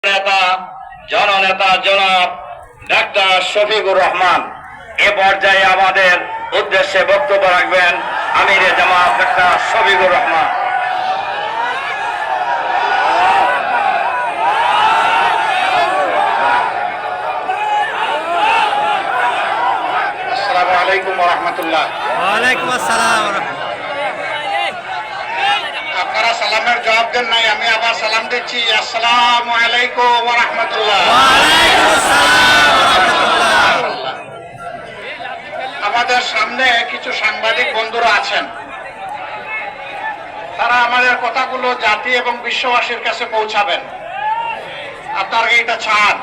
নেতা জননেতা জনাব ডাক্তার শফিকুর রহমান এ পর্যায়ে আমাদের উদ্দেশ্যে বক্তব্য রাখবেন আমিরে জামাত ডাক্তার শফিকুর রহমান। আসসালামু আলাইকুম ওয়া রাহমাতুল্লাহ। ওয়ালাইকুম আসসালাম। আপনারা সালামের জবাব দেন নাই, আমি আবার সালাম দিচ্ছি। আসসালামু আলাইকুম ওয়া রাহমাতুল্লাহ। ওয়ালাইকুম আসসালাম ওয়া রাহমাতুল্লাহ। আমাদের সামনে কিছু সাংবাদিক বন্ধুরা আছেন, তারা আমাদের কথাগুলো জাতি এবং বিশ্ববাসীর কাছে পৌঁছাবেন। আপনারা এটা চান,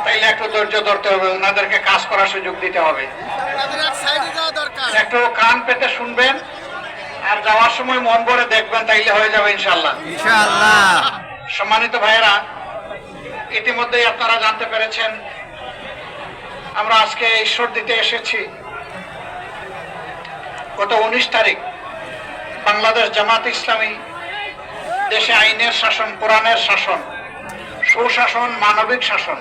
তাইলে একটু ধৈর্য ধরতে হবে, ওনাদেরকে কাজ করার সুযোগ দিতে হবে। একটু কান পেতে শুনবেন আর যাওয়ার সময় মন ভরে দেখবেন, তাইলে হয়ে যাবে ইনশাআল্লাহ। ইনশাআল্লাহ। সম্মানিত ভাইয়েরা, ইতিমধ্যেই আপনারা জানতে পেরেছেন আমরা আজকে ঈশ্বর দিতে এসেছি। গত 19 তারিখ বাংলাদেশ জামাত ইসলামী দেশে আইনের শাসন, কোরআনের শাসন, সুশাসন, মানবিক শাসন,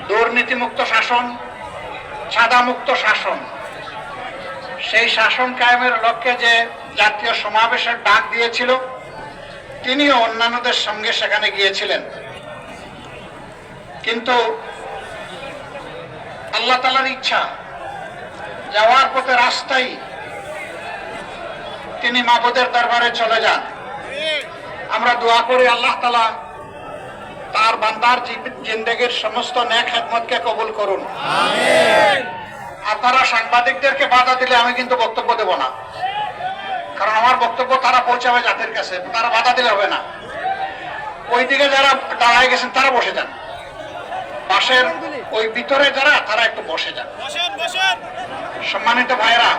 দুর্নীতিমুক্ত শাসন, চাঁদামুক্ত শাসন, সেই শাসন কায়েমের লক্ষ্যে যে জাতীয় সমাবেশের ডাক দিয়েছিল, তিনিও অন্যান্যদের সঙ্গে সেখানে গিয়েছিলেন। কিন্তু আল্লাহ তাআলার ইচ্ছা, যাওয়ার পথে রাস্তায় তিনি মাবুদের দরবারে চলে যান। আমরা দোয়া করি আল্লাহ তাআলা তার বান্দার জিন্দেগির সমস্ত নেক খেদমতকে কবুল করুন। আমিন। আপনারা সাংবাদিকদেরকে বাধা দিলে আমি কিন্তু বক্তব্য দেব না, কারণ আমার বক্তব্য তারা পৌঁছাবে জাতির কাছে, তারা বাধা দিলে হবে না। ওইদিকে যারা দাঁড়ায় গেছেন তারা বসে যান, পাশের ওই ভিতরে যারা, তারা একটু বসে যান। সম্মানিত ভাইরা,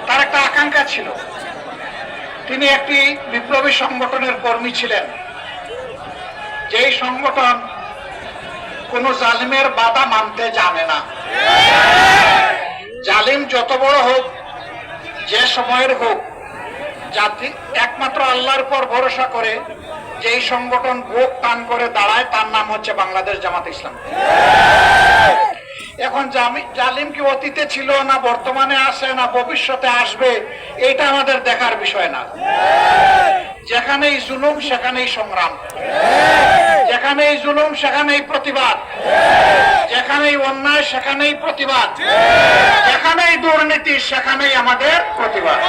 তার একটা আকাঙ্ক্ষা ছিল, তিনি একটি বিপ্লবী সংগঠনের কর্মী ছিলেন, যেই সংগঠন কোন জালিমের বাধা মানতে জানে না। জালিম যত বড় হোক, যে সময়ের হোক, জাতি একমাত্র আল্লাহর উপর ভরসা করে যেই সংগঠন বুক টান করে দাঁড়ায়, তার নাম হচ্ছে বাংলাদেশ জামাত ইসলাম। এখন জালিম কি অতীতে ছিল, না বর্তমানে আছে, না ভবিষ্যতে আসবে, এটা আমাদের দেখার বিষয় না। যেখানেই জুলুম সেখানেই সংগ্রাম, যেখানেই জুলুম সেখানেই প্রতিবাদ, যেখানেই অন্যায় সেখানেই প্রতিবাদ, যেখানেই দুর্নীতি সেখানেই আমাদের প্রতিবাদ।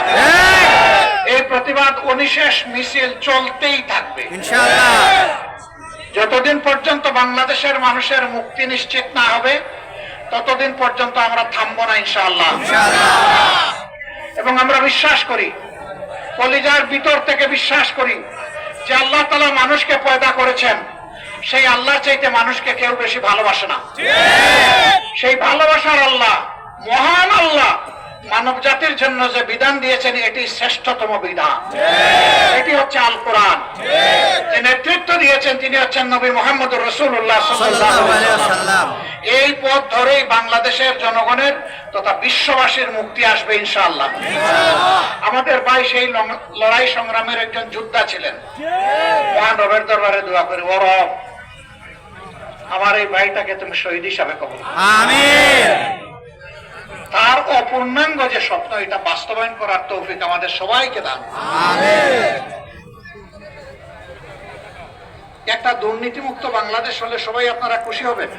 এই প্রতিবাদ অনিশেষ মিছিল চলতেই থাকবে ইনশাআল্লাহ। যতদিন পর্যন্ত বাংলাদেশের মানুষের মুক্তি নিশ্চিত না হবে, ততদিন পর্যন্ত আমরা থামবো না ইনশাআল্লাহ। এবং আমরা বিশ্বাস করি, কলিজার ভিতর থেকে বিশ্বাস করি যে আল্লাহ তাআলা মানুষকে পয়দা করেছেন, সেই আল্লাহ চাইতে মানুষকে কেউ বেশি ভালোবাসে না। সেই ভালোবাসার আল্লাহ, মহান আল্লাহ, মানব জাতির জন্য যে বিধান দিয়েছেন, এটি শ্রেষ্ঠতম বিধান। এটি হচ্ছে আল কোরআন। যে নেতৃত্ব দিয়েছেন তিনি হচ্ছেন নবী মুহাম্মদুর রাসূলুল্লাহ সাল্লাল্লাহু আলাইহি ওয়াসাল্লাম। এই পথ ধরেই বাংলাদেশের জনগণের তথা বিশ্ববাসীর মুক্তি আসবে ইনশাআল্লাহ। আমাদের ভাই সেই লড়াই সংগ্রামের একজন যোদ্ধা ছিলেন। মহান রবের দরবারে দোয়া করি, ও রব, আমার এই ভাইটাকে তুমি শহীদ হিসাবে কবুল করো। আমিন। তার অপূর্ণাঙ্গ যে স্বপ্ন, এটা বাস্তবায়ন করার তৌফিক আমাদের সবাইকে দান। আমিন। একটা দুর্নীতিমুক্ত বাংলাদেশ হলে সবাই আপনারা খুশি হবেন।